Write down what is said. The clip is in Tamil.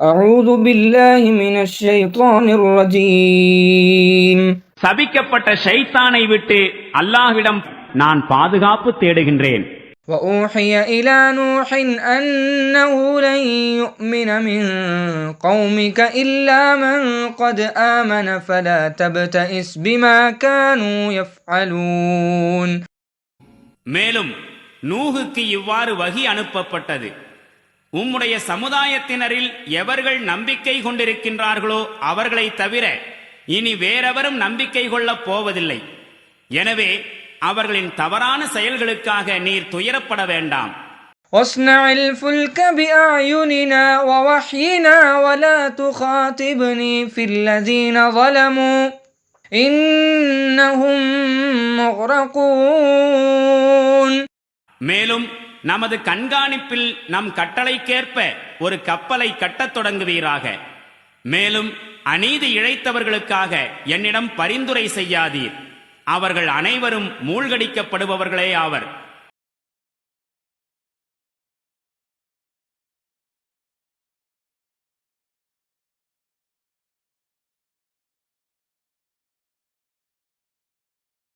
أعوذ بالله من الشيطان الرجيم. சபிக்கப்பட்ட ஷைத்தானை விட்டு அல்லாஹ்விடம் நான் பாதுகாப்பு தேடுகின்றேன். وأوحي إلى نوح أنه لن يؤمن من قومك إلا من قد آمن فلا تبتئس بما كانوا يفعلون. மேலும் நூகுக்கு இவ்வாறு வஹி அனுப்பப்பட்டது, உம்முடைய சமுதாயத்தினரில் எவர்கள் நம்பிக்கை கொண்டிருக்கின்றார்களோ அவர்களை தவிர இனி வேறெவரும் நம்பிக்கை கொள்ளப் போவதில்லை. எனவே அவர்களின் தவறான செயல்களுக்காக நீர் துயரப்பட வேண்டாம். واصنع الفلك بأعيننا ووحينا ولا تخاطبني في الذين ظلموا إنهم مغرقون. மேலும் நமது கண்காணிப்பில் நம் கட்டளைக்கேற்ப ஒரு கப்பலை கட்டத் தொடங்குவீராக. மேலும் அநீதி இழைத்தவர்களுக்காக என்னிடம் பரிந்துரை செய்யாதீர், அவர்கள் அனைவரும் மூழ்கடிக்கப்படுபவர்களே ஆவர்.